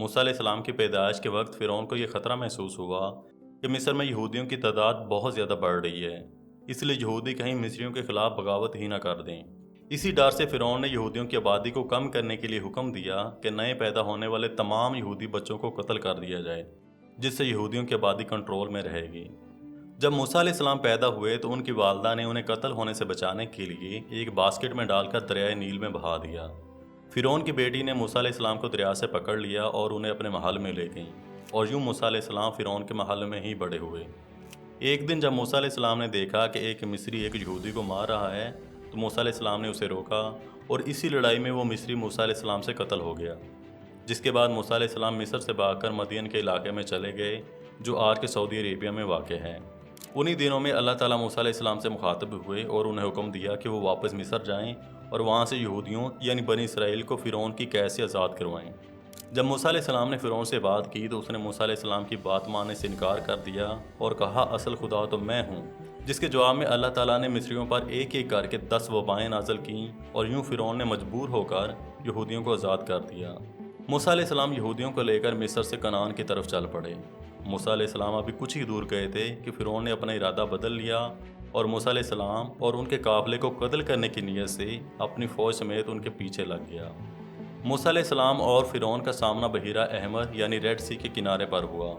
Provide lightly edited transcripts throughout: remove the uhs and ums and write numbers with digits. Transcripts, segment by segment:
موسیٰ علیہ السلام کی پیدائش کے وقت فرعون کو یہ خطرہ محسوس ہوا کہ مصر میں یہودیوں کی تعداد بہت زیادہ بڑھ رہی ہے، اس لیے یہودی کہیں مصریوں کے خلاف بغاوت ہی نہ کر دیں۔ اسی ڈر سے فرعون نے یہودیوں کی آبادی کو کم کرنے کے لیے حکم دیا کہ نئے پیدا ہونے والے تمام یہودی بچوں کو قتل کر دیا جائے، جس سے یہودیوں کی آبادی کنٹرول میں رہے گی۔ جب موسیٰ علیہ السلام پیدا ہوئے تو ان کی والدہ نے انہیں قتل ہونے سے بچانے کے لیے ایک باسکٹ میں ڈال کر دریائے نیل میں بہا دیا۔ فرعون کی بیٹی نے موسیٰ علیہ السلام کو دریا سے پکڑ لیا اور انہیں اپنے محل میں لے گئیں، اور یوں موسیٰ علیہ السلام فرعون کے محل میں ہی بڑے ہوئے۔ ایک دن جب موسیٰ علیہ السلام نے دیکھا کہ ایک مصری ایک یہودی کو مار رہا ہے تو موسیٰ علیہ السلام نے اسے روکا، اور اسی لڑائی میں وہ مصری موسیٰ علیہ السلام سے قتل ہو گیا، جس کے بعد موسیٰ علیہ السلام مصر سے بھاگ کر مدین کے علاقے میں چلے گئے جو آج کے سعودی عربیہ میں واقع ہے۔ انہی دنوں میں اللہ تعالیٰ موسیٰ علیہ السلام سے مخاطب ہوئے اور انہیں حکم دیا کہ وہ واپس مصر جائیں اور وہاں سے یہودیوں یعنی بنی اسرائیل کو فرعون کی قید سے آزاد کروائیں۔ جب موسیٰ علیہ السلام نے فرعون سے بات کی تو اس نے موسیٰ علیہ السلام کی بات ماننے سے انکار کر دیا اور کہا اصل خدا تو میں ہوں، جس کے جواب میں اللہ تعالیٰ نے مصریوں پر ایک ایک کر کے 10 وبائیں نازل کیں، اور یوں فرعون نے مجبور ہو کر یہودیوں کو آزاد کر دیا۔ موسیٰ علیہ السلام یہودیوں کو لے کر مصر سے کنعان کی طرف چل پڑے۔ موسیٰ علیہ السلام ابھی کچھ ہی دور گئے تھے کہ فرعون نے اپنا ارادہ بدل لیا اور موسیٰ علیہ السلام اور ان کے قافلے کو قتل کرنے کی نیت سے اپنی فوج سمیت ان کے پیچھے لگ گیا۔ موسیٰ علیہ السلام اور فرعون کا سامنا بحیرہ احمر یعنی ریڈ سی کے کنارے پر ہوا۔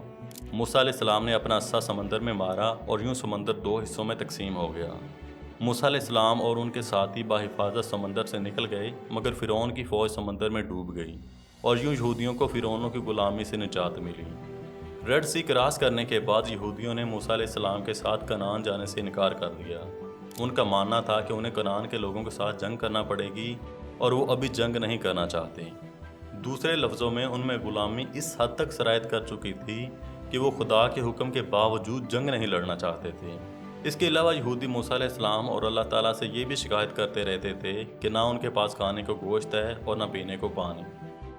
موسیٰ علیہ السلام نے اپنا عصا سمندر میں مارا اور یوں سمندر 2 حصوں میں تقسیم ہو گیا۔ موسیٰ علیہ السلام اور ان کے ساتھی بحفاظت سمندر سے نکل گئے، مگر فرعون کی فوج سمندر میں ڈوب گئی اور یوں یہودیوں کو فرعونوں کی غلامی سے نجات ملی۔ ریڈ سی کراس کرنے کے بعد یہودیوں نے موسیٰ علیہ السلام کے ساتھ کنعان جانے سے انکار کر دیا۔ ان کا ماننا تھا کہ انہیں کنعان کے لوگوں کے ساتھ جنگ کرنا پڑے گی اور وہ ابھی جنگ نہیں کرنا چاہتے۔ دوسرے لفظوں میں ان میں غلامی اس حد تک سرایت کر چکی تھی کہ وہ خدا کے حکم کے باوجود جنگ نہیں لڑنا چاہتے تھے۔ اس کے علاوہ یہودی موسیٰ علیہ السلام اور اللہ تعالیٰ سے یہ بھی شکایت کرتے رہتے تھے کہ نہ ان کے پاس کھانے کو گوشت ہے اور نہ پینے کو پانی۔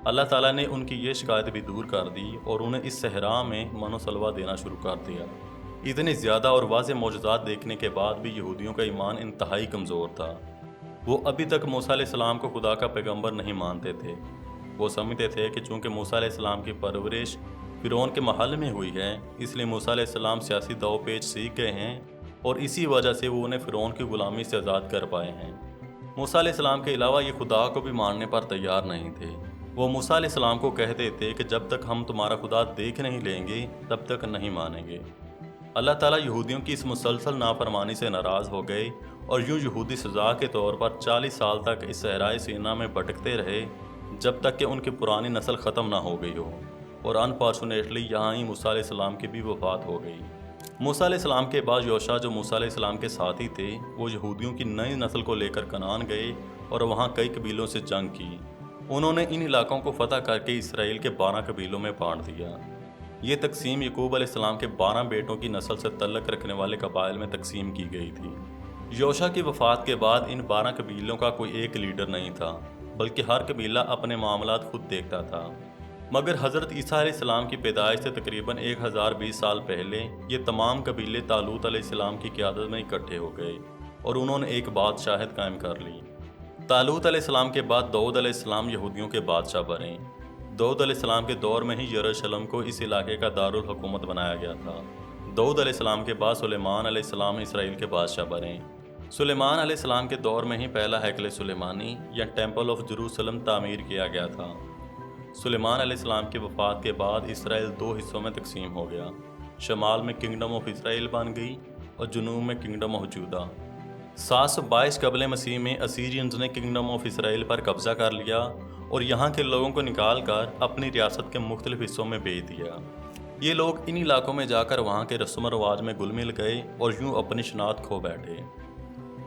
اللہ تعالیٰ نے ان کی یہ شکایت بھی دور کر دی اور انہیں اس صحرا میں من و سلوہ دینا شروع کر دیا۔ اتنے زیادہ اور واضح معجزات دیکھنے کے بعد بھی یہودیوں کا ایمان انتہائی کمزور تھا۔ وہ ابھی تک موسیٰ علیہ السلام کو خدا کا پیغمبر نہیں مانتے تھے۔ وہ سمجھتے تھے کہ چونکہ موسیٰ علیہ السلام کی پرورش فرعون کے محل میں ہوئی ہے، اس لیے موسیٰ علیہ السلام سیاسی داؤ پیچ سیکھ گئے ہیں اور اسی وجہ سے وہ انہیں فرعون کی غلامی سے آزاد کر پائے ہیں۔ موسیٰ علیہ السلام کے علاوہ یہ خدا کو بھی ماننے پر تیار نہیں تھے۔ وہ موسیٰ علیہ السلام کو کہتے تھے کہ جب تک ہم تمہارا خدا دیکھ نہیں لیں گے تب تک نہیں مانیں گے۔ اللہ تعالیٰ یہودیوں کی اس مسلسل نافرمانی سے ناراض ہو گئے اور یوں یہودی سزا کے طور پر 40 سال تک اس صحرائے سینا میں بھٹکتے رہے جب تک کہ ان کی پرانی نسل ختم نہ ہو گئی ہو، اور انفارچونیٹلی یہاں ہی موسیٰ علیہ السلام کی بھی وفات ہو گئی۔ موسیٰ علیہ السلام کے بعد یوشع جو موسیٰ علیہ السلام کے ساتھی تھے، وہ یہودیوں کی نئی نسل کو لے کر کنعان گئے اور وہاں کئی قبیلوں سے جنگ کی۔ انہوں نے ان علاقوں کو فتح کر کے اسرائیل کے 12 قبیلوں میں بانٹ دیا۔ یہ تقسیم یعقوب علیہ السلام کے 12 بیٹوں کی نسل سے تعلق رکھنے والے قبائل میں تقسیم کی گئی تھی۔ یوشع کی وفات کے بعد ان 12 قبیلوں کا کوئی ایک لیڈر نہیں تھا، بلکہ ہر قبیلہ اپنے معاملات خود دیکھتا تھا۔ مگر حضرت عیسیٰ علیہ السلام کی پیدائش سے تقریباً 1020 سال پہلے یہ تمام قبیلے طالوت علیہ السلام کی قیادت میں اکٹھے ہو گئے اور انہوں نے ایک بادشاہت قائم کر لی۔ طالوت علیہ السلام کے بعد داؤد علیہ السلام یہودیوں کے بادشاہ بنے۔ داؤد علیہ السلام کے دور میں ہی یروشلم کو اس علاقے کا دارالحکومت بنایا گیا تھا۔ داؤد علیہ السلام کے بعد سلیمان علیہ السلام اسرائیل کے بادشاہ بنے۔ سلیمان علیہ السلام کے دور میں ہی پہلا ہیکل سلیمانی یا ٹیمپل آف جروسلم تعمیر کیا گیا تھا۔ سلیمان علیہ السلام کی وفات کے بعد اسرائیل 2 حصوں میں تقسیم ہو گیا۔ شمال میں کنگڈم آف اسرائیل بن گئی اور جنوب میں کنگڈم آف جودا۔ 722 قبل مسیح میں اسیرینز نے کنگڈم آف اسرائیل پر قبضہ کر لیا اور یہاں کے لوگوں کو نکال کر اپنی ریاست کے مختلف حصوں میں بھیج دیا۔ یہ لوگ ان علاقوں میں جا کر وہاں کے رسم و رواج میں گل مل گئے اور یوں اپنی شناخت کھو بیٹھے۔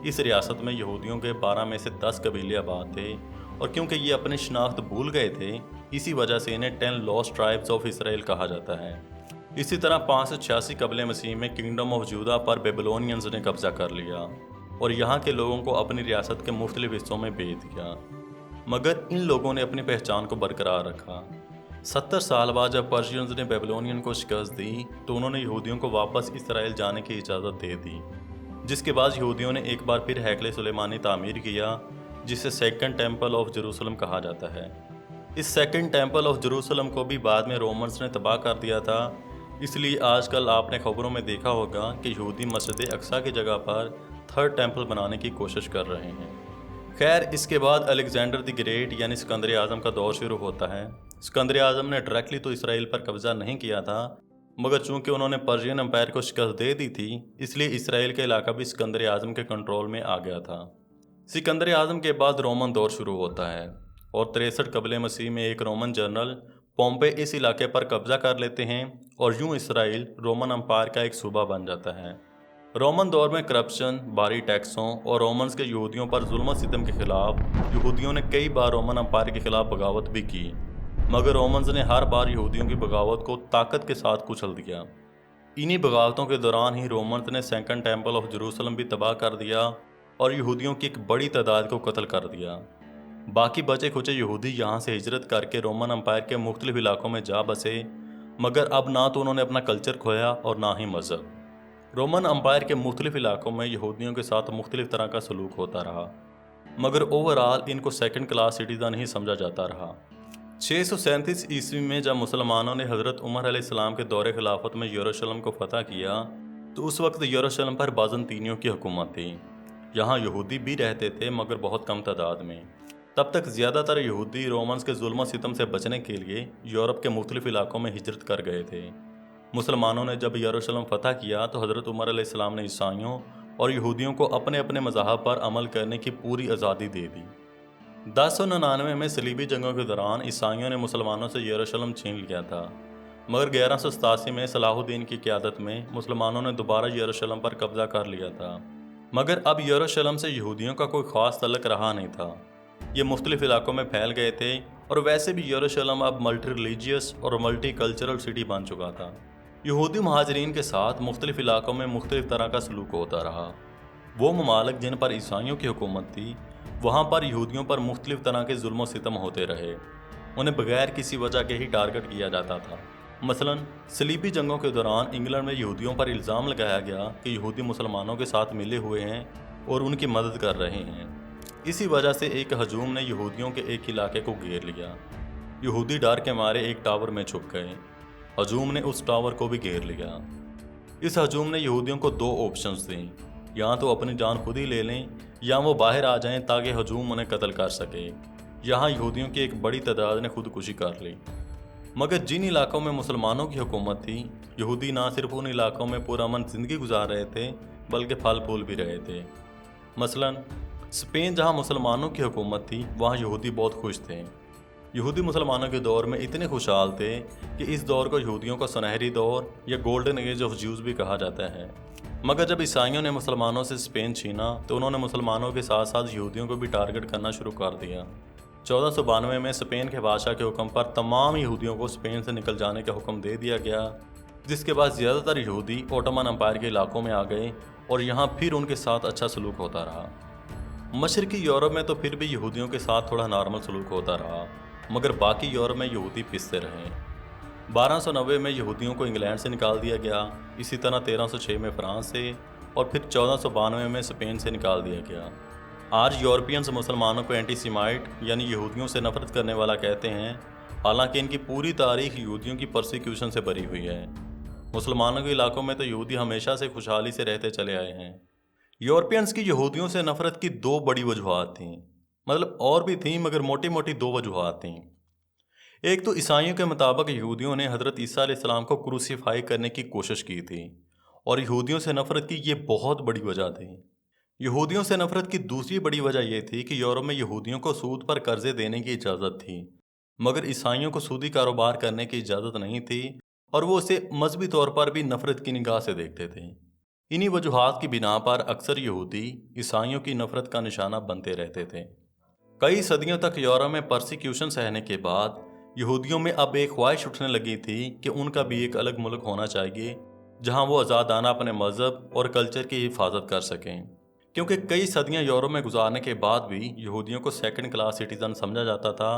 اس ریاست میں یہودیوں کے 12 میں سے 10 قبیلے آباد تھے، اور کیونکہ یہ اپنی شناخت بھول گئے تھے اسی وجہ سے انہیں 10 لاسٹ ٹرائبز آف اسرائیل کہا جاتا ہے۔ اسی طرح 586 قبل مسیح میں کنگڈم آف جودا پر بیبلونینز نے قبضہ کر لیا اور یہاں کے لوگوں کو اپنی ریاست کے مختلف حصوں میں بھیج دیا، مگر ان لوگوں نے اپنی پہچان کو برقرار رکھا۔ 70 سال بعد جب پرشینز نے بیبلونین کو شکست دی تو انہوں نے یہودیوں کو واپس اسرائیل جانے کی اجازت دے دی، جس کے بعد یہودیوں نے ایک بار پھر ہیکل سلیمانی تعمیر کیا، جسے سیکنڈ ٹیمپل آف جروسلم کہا جاتا ہے۔ اس سیکنڈ ٹیمپل آف جروسلم کو بھی بعد میں رومنز نے تباہ کر دیا تھا، اس لیے آج کل آپ نے خبروں میں دیکھا ہوگا کہ یہودی مسجد اقصیٰ کی جگہ پر تھرڈ ٹیمپل بنانے کی کوشش کر رہے ہیں۔ خیر، اس کے بعد الیگزینڈر دی گریٹ یعنی سکندر اعظم کا دور شروع ہوتا ہے۔ سکندر اعظم نے ڈائریکٹلی تو اسرائیل پر قبضہ نہیں کیا تھا، مگر چونکہ انہوں نے پرشین امپائر کو شکست دے دی تھی، اس لیے اسرائیل کا علاقہ بھی سکندر اعظم کے کنٹرول میں آ گیا تھا۔ سکندر اعظم کے بعد رومن دور شروع ہوتا ہے اور 63 قبل مسیح میں ایک رومن جنرل پومپے اس علاقے پر قبضہ کر لیتے ہیں اور یوں اسرائیل رومن امپائر کا ایک صوبہ بن جاتا ہے۔ رومن دور میں کرپشن، بھاری ٹیکسوں اور رومنز کے یہودیوں پر ظلم و ستم کے خلاف یہودیوں نے کئی بار رومن امپائر کے خلاف بغاوت بھی کی، مگر رومنز نے ہر بار یہودیوں کی بغاوت کو طاقت کے ساتھ کچل دیا۔ انہی بغاوتوں کے دوران ہی رومنز نے سیکنڈ ٹیمپل آف جروسلم بھی تباہ کر دیا اور یہودیوں کی ایک بڑی تعداد کو قتل کر دیا۔ باقی بچے کھچے یہودی یہاں سے ہجرت کر کے رومن امپائر کے مختلف علاقوں میں جا بسے، مگر اب نہ تو انہوں نے اپنا کلچر کھویا اور نہ ہی مذہب۔ رومن امپائر کے مختلف علاقوں میں یہودیوں کے ساتھ مختلف طرح کا سلوک ہوتا رہا، مگر اوورآل ان کو سیکنڈ کلاس سٹیزن ہی سمجھا جاتا رہا۔ 637 عیسوی میں جب مسلمانوں نے حضرت عمر علیہ السلام کے دور خلافت میں یروشلم کو فتح کیا تو اس وقت یروشلم پر بازنطینیوں کی حکومت تھی۔ یہاں یہودی بھی رہتے تھے مگر بہت کم تعداد میں۔ تب تک زیادہ تر یہودی رومنز کے ظلم و ستم سے بچنے کے لیے یورپ کے مختلف علاقوں میں ہجرت کر گئے تھے۔ مسلمانوں نے جب یروشلم فتح کیا تو حضرت عمر علیہ السلام نے عیسائیوں اور یہودیوں کو اپنے اپنے مذاہب پر عمل کرنے کی پوری آزادی دے دی۔ 1099 میں صلیبی جنگوں کے دوران عیسائیوں نے مسلمانوں سے یروشلم چھین لیا تھا، مگر 1187 میں صلاح الدین کی قیادت میں مسلمانوں نے دوبارہ یروشلم پر قبضہ کر لیا تھا، مگر اب یروشلم سے یہودیوں کا کوئی خاص تعلق رہا نہیں تھا۔ یہ مختلف علاقوں میں پھیل گئے تھے اور ویسے بھی یروشلم اب ملٹی ریلیجیس اور ملٹی کلچرل سٹی بن چکا تھا۔ یہودی مہاجرین کے ساتھ مختلف علاقوں میں مختلف طرح کا سلوک ہوتا رہا۔ وہ ممالک جن پر عیسائیوں کی حکومت تھی وہاں پر یہودیوں پر مختلف طرح کے ظلم و ستم ہوتے رہے، انہیں بغیر کسی وجہ کے ہی ٹارگٹ کیا جاتا تھا۔ مثلاً صلیبی جنگوں کے دوران انگلینڈ میں یہودیوں پر الزام لگایا گیا کہ یہودی مسلمانوں کے ساتھ ملے ہوئے ہیں اور ان کی مدد کر رہے ہیں۔ اسی وجہ سے ایک ہجوم نے یہودیوں کے ایک علاقے کو گھیر لیا۔ یہودی ڈر کے مارے ایک ٹاور میں چھپ گئے، ہجوم نے اس ٹاور کو بھی گھیر لیا۔ اس ہجوم نے یہودیوں کو 2 آپشنز دیں، یا تو اپنی جان خود ہی لے لیں یا وہ باہر آ جائیں تاکہ ہجوم انہیں قتل کر سکے۔ یہاں یہودیوں کی ایک بڑی تعداد نے خودکشی کر لی، مگر جن علاقوں میں مسلمانوں کی حکومت تھی یہودی نہ صرف ان علاقوں میں پرامن زندگی گزار رہے تھے بلکہ پھل پھول بھی رہے تھے۔ مثلاً اسپین جہاں مسلمانوں کی حکومت تھی وہاں یہودی بہت خوش تھے۔ یہودی مسلمانوں کے دور میں اتنے خوشحال تھے کہ اس دور کو یہودیوں کا سنہری دور یا گولڈن ایج آف جیوز بھی کہا جاتا ہے۔ مگر جب عیسائیوں نے مسلمانوں سے اسپین چھینا تو انہوں نے مسلمانوں کے ساتھ ساتھ یہودیوں کو بھی ٹارگٹ کرنا شروع کر دیا۔ 1492 میں اسپین کے بادشاہ کے حکم پر تمام یہودیوں کو اسپین سے نکل جانے کا حکم دے دیا گیا، جس کے بعد زیادہ تر یہودی اوٹومن امپائر کے علاقوں میں آ گئے اور یہاں پھر ان کے ساتھ اچھا سلوک ہوتا رہا۔ مشرقی یورپ میں تو پھر بھی یہودیوں کے ساتھ تھوڑا نارمل سلوک ہوتا رہا، مگر باقی یورپ میں یہودی پستے رہے۔ 1290 میں یہودیوں کو انگلینڈ سے نکال دیا گیا، اسی طرح 1306 میں فرانس سے اور پھر 1492 میں اسپین سے نکال دیا گیا۔ آج یورپینز مسلمانوں کو اینٹی سیمائٹ یعنی یہودیوں سے نفرت کرنے والا کہتے ہیں، حالانکہ ان کی پوری تاریخ یہودیوں کی پرسیکیوشن سے بھری ہوئی ہے۔ مسلمانوں کے علاقوں میں تو یہودی ہمیشہ سے خوشحالی سے رہتے چلے آئے ہیں۔ یورپینز کی یہودیوں سے نفرت کی 2 بڑی وجوہات تھیں، مطلب اور بھی تھیں مگر موٹی موٹی 2 وجوہات تھیں۔ ایک تو عیسائیوں کے مطابق یہودیوں نے حضرت عیسیٰ علیہ السلام کو کروسیفائی کرنے کی کوشش کی تھی اور یہودیوں سے نفرت کی یہ بہت بڑی وجہ تھی۔ یہودیوں سے نفرت کی دوسری بڑی وجہ یہ تھی کہ یورپ میں یہودیوں کو سود پر قرضے دینے کی اجازت تھی، مگر عیسائیوں کو سودی کاروبار کرنے کی اجازت نہیں تھی اور وہ اسے مذہبی طور پر بھی نفرت کی نگاہ سے دیکھتے تھے۔ انہی وجوہات کی بنا پر اکثر یہودی عیسائیوں کی نفرت کا نشانہ بنتے رہتے تھے۔ کئی صدیوں تک یورپ میں پرسیکیوشن سہنے کے بعد یہودیوں میں اب ایک خواہش اٹھنے لگی تھی کہ ان کا بھی ایک الگ ملک ہونا چاہیے جہاں وہ آزادانہ اپنے مذہب اور کلچر کی حفاظت کر سکیں، کیونکہ کئی صدیاں یورپ میں گزارنے کے بعد بھی یہودیوں کو سیکنڈ کلاس سٹیزن سمجھا جاتا تھا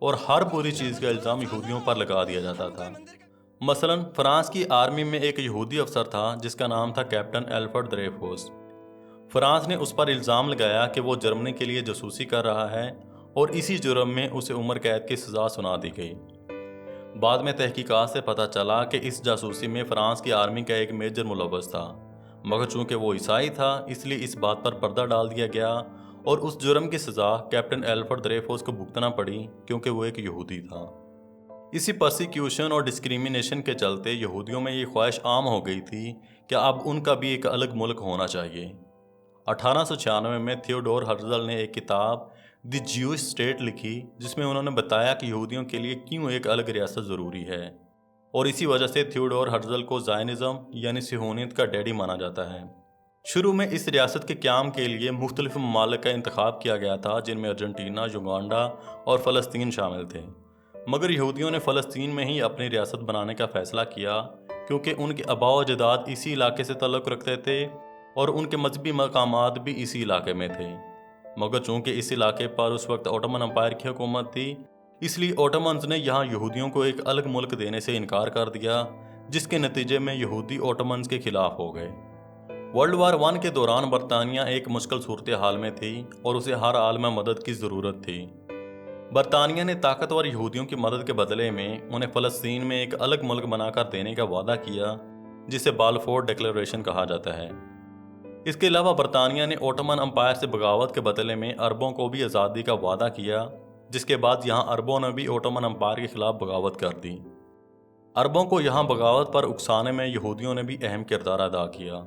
اور ہر بری چیز کا الزام یہودیوں پر لگا دیا جاتا تھا۔ مثلاً فرانس کی آرمی میں ایک یہودی افسر تھا جس کا نام تھا کیپٹن ایلفرڈ دریفوس۔ فرانس نے اس پر الزام لگایا کہ وہ جرمنی کے لیے جاسوسی کر رہا ہے اور اسی جرم میں اسے عمر قید کی سزا سنا دی گئی۔ بعد میں تحقیقات سے پتہ چلا کہ اس جاسوسی میں فرانس کی آرمی کا ایک میجر ملوث تھا، مگر چونکہ وہ عیسائی تھا اس لیے اس بات پر پردہ ڈال دیا گیا اور اس جرم کی سزا کیپٹن ایلفرڈ دریفوس کو بھگتنا پڑی کیونکہ وہ ایک یہودی تھا۔ اسی پرسیکیوشن اور ڈسکریمنیشن کے چلتے یہودیوں میں یہ خواہش عام ہو گئی تھی کہ اب ان کا بھی ایک الگ ملک ہونا چاہیے۔ 1896 میں تھیوڈور ہرزل نے ایک کتاب دی جیوش اسٹیٹ لکھی جس میں انہوں نے بتایا کہ یہودیوں کے لیے کیوں ایک الگ ریاست ضروری ہے، اور اسی وجہ سے تھیوڈور ہرزل کو زائنزم یعنی صہیونیت کا ڈیڈی مانا جاتا ہے۔ شروع میں اس ریاست کے قیام کے لیے مختلف ممالک کا انتخاب کیا گیا تھا جن میں ارجنٹینا، یوگانڈا اور فلسطین شامل تھے، مگر یہودیوں نے فلسطین میں ہی اپنی ریاست بنانے کا فیصلہ کیا کیونکہ ان کے آباء و اجداد اسی علاقے سے تعلق رکھتے تھے اور ان کے مذہبی مقامات بھی اسی علاقے میں تھے۔ مگر چونکہ اس علاقے پر اس وقت اوٹومن امپائر کی حکومت تھی اس لیے اوٹومنز نے یہاں یہودیوں کو ایک الگ ملک دینے سے انکار کر دیا، جس کے نتیجے میں یہودی اوٹومنز کے خلاف ہو گئے۔ ورلڈ وار 1 کے دوران برطانیہ ایک مشکل صورتحال میں تھی اور اسے ہر عالمی مدد کی ضرورت تھی۔ برطانیہ نے طاقتور یہودیوں کی مدد کے بدلے میں انہیں فلسطین میں ایک الگ ملک بنا کر دینے کا وعدہ کیا جسے بالفور ڈکلیریشن کہا جاتا ہے۔ اس کے علاوہ برطانیہ نے اوٹومن امپائر سے بغاوت کے بدلے میں عربوں کو بھی آزادی کا وعدہ کیا، جس کے بعد یہاں عربوں نے بھی اوٹومن امپائر کے خلاف بغاوت کر دی۔ عربوں کو یہاں بغاوت پر اکسانے میں یہودیوں نے بھی اہم کردار ادا کیا۔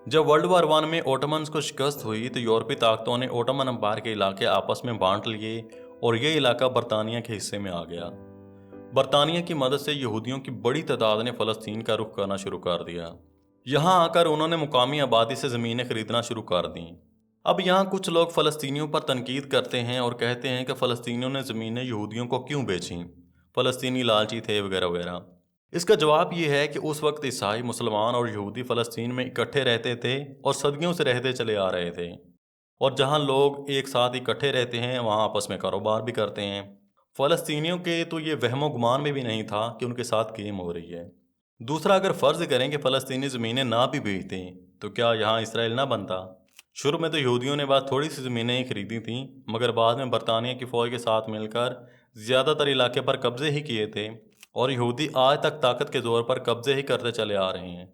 جب ورلڈ وار 1 میں اوٹومنز کو شکست ہوئی تو یورپی طاقتوں نے اوٹومن امپائر کے علاقے آپس میں بانٹ لیے اور یہ علاقہ برطانیہ کے حصے میں آ گیا۔ برطانیہ کی مدد سے یہودیوں کی بڑی تعداد نے فلسطین کا رخ کرنا شروع کر دیا۔ یہاں آ کر انہوں نے مقامی آبادی سے زمینیں خریدنا شروع کر دیں۔ اب یہاں کچھ لوگ فلسطینیوں پر تنقید کرتے ہیں اور کہتے ہیں کہ فلسطینیوں نے زمینیں یہودیوں کو کیوں بیچیں، فلسطینی لالچی تھے وغیرہ وغیرہ۔ اس کا جواب یہ ہے کہ اس وقت عیسائی، مسلمان اور یہودی فلسطین میں اکٹھے رہتے تھے اور صدیوں سے رہتے چلے آ رہے تھے، اور جہاں لوگ ایک ساتھ اکٹھے رہتے ہیں وہاں آپس میں کاروبار بھی کرتے ہیں۔ فلسطینیوں کے تو یہ وہم و گمان میں بھی نہیں تھا کہ ان کے ساتھ گیم ہو رہی ہے۔ دوسرا، اگر فرض کریں کہ فلسطینی زمینیں نہ بھی بیچتے تو کیا یہاں اسرائیل نہ بنتا؟ شروع میں تو یہودیوں نے بس تھوڑی سی زمینیں ہی خریدی تھیں، مگر بعد میں برطانیہ کی فوج کے ساتھ مل کر زیادہ تر علاقے پر قبضے ہی کیے تھے، اور یہودی آج تک طاقت کے زور پر قبضے ہی کرتے چلے آ رہے ہیں۔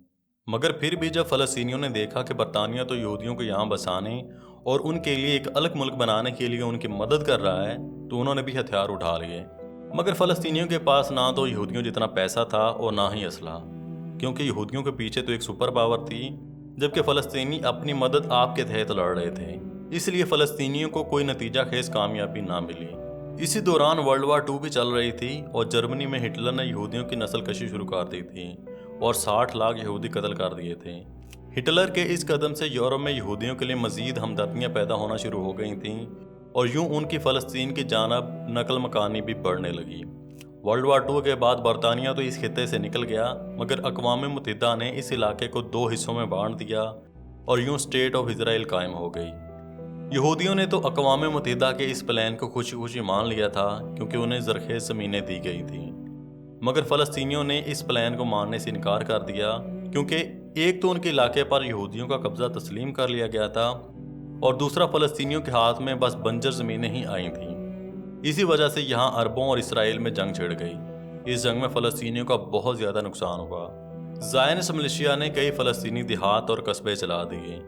مگر پھر بھی جب فلسطینیوں نے دیکھا کہ برطانیہ تو یہودیوں کو یہاں بسانے اور ان کے لیے ایک الگ ملک بنانے کے لیے ان کی مدد کر رہا ہے تو انہوں نے بھی ہتھیار اٹھا لیے۔ مگر فلسطینیوں کے پاس نہ تو یہودیوں جتنا پیسہ تھا اور نہ ہی اسلحہ، کیونکہ یہودیوں کے پیچھے تو ایک سپر پاور تھی، جبکہ فلسطینی اپنی مدد آپ کے تحت لڑ رہے تھے، اس لیے فلسطینیوں کو کوئی نتیجہ خیز کامیابی نہ ملی۔ اسی دوران ورلڈ وار 2 بھی چل رہی تھی اور جرمنی میں ہٹلر نے یہودیوں کی نسل کشی شروع کر دی تھی اور 60 لاکھ یہودی قتل کر دیے تھے۔ ہٹلر کے اس قدم سے یورپ میں یہودیوں کے لیے مزید ہمدردیاں پیدا ہونا شروع ہو گئی تھیں اور یوں ان کی فلسطین کی جانب نقل مکانی بھی بڑھنے لگی۔ ورلڈ وار 2 کے بعد برطانیہ تو اس خطے سے نکل گیا، مگر اقوام متحدہ نے اس علاقے کو 2 حصوں میں بانٹ دیا اور یوں اسٹیٹ آف اسرائیل قائم ہو گئی۔ یہودیوں نے تو اقوام متحدہ کے اس پلان کو خوشی خوشی مان لیا تھا کیونکہ انہیں زرخیز زمینیں دی گئی تھیں، مگر فلسطینیوں نے اس پلان کو ماننے سے انکار کر دیا کیونکہ ایک تو ان کے علاقے پر یہودیوں کا قبضہ تسلیم کر لیا گیا تھا اور دوسرا فلسطینیوں کے ہاتھ میں بس بنجر زمینیں ہی آئی تھیں۔ اسی وجہ سے یہاں عربوں اور اسرائیل میں جنگ چھڑ گئی۔ اس جنگ میں فلسطینیوں کا بہت زیادہ نقصان ہوا۔ زائنسٹ ملیشیا نے کئی فلسطینی دیہات اور قصبے چلا دیے۔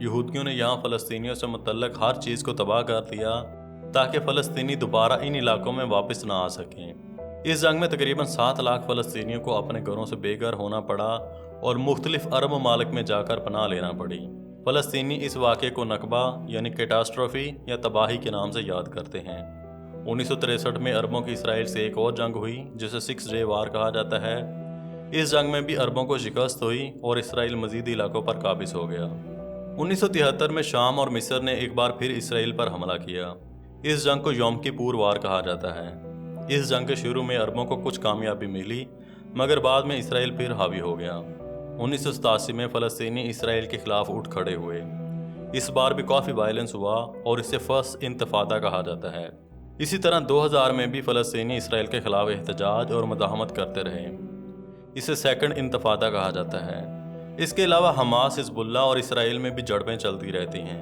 یہودیوں نے یہاں فلسطینیوں سے متعلق ہر چیز کو تباہ کر دیا تاکہ فلسطینی دوبارہ ان علاقوں میں واپس نہ آ سکیں۔ اس جنگ میں تقریباً 7 لاکھ فلسطینیوں کو اپنے گھروں سے بے گھر ہونا پڑا اور مختلف عرب ممالک میں جا کر پناہ لینا پڑی۔ فلسطینی اس واقعے کو نکبہ یعنی کیٹاسٹروفی یا تباہی کے نام سے یاد کرتے ہیں۔ 1963 میں عربوں کی اسرائیل سے ایک اور جنگ ہوئی جسے 6 ڈے وار کہا جاتا ہے۔ اس جنگ میں بھی عربوں کو شکست ہوئی اور اسرائیل مزید علاقوں پر قابض ہو گیا۔ 1973 میں شام اور مصر نے ایک بار پھر اسرائیل پر حملہ کیا۔ اس جنگ کو یوم کپور وار کہا جاتا ہے۔ اس جنگ کے شروع میں عربوں کو کچھ کامیابی ملی، مگر بعد میں اسرائیل پھر حاوی ہو گیا۔ 1987 میں فلسطینی اسرائیل کے خلاف اٹھ کھڑے ہوئے۔ اس بار بھی کافی وائلنس ہوا اور اسے فرسٹ انتفاضہ کہا جاتا ہے۔ اسی طرح 2000 میں بھی فلسطینی اسرائیل کے خلاف احتجاج اور مزاحمت کرتے رہے۔ اسے سیکنڈ انتفاضہ کہا جاتا ہے۔ اس کے علاوہ حماس، حزب اللہ اور اسرائیل میں بھی جھڑپیں چلتی رہتی ہیں۔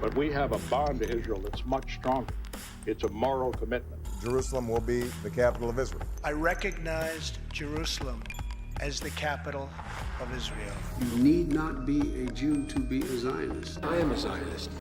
But we have a bond to Israel that's much stronger. It's a moral commitment. Jerusalem will be the capital of Israel. I recognized Jerusalem as the capital of Israel. You need not be a Jew to be a Zionist. I am a Zionist.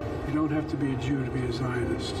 You don't have to be a Jew to be a Zionist.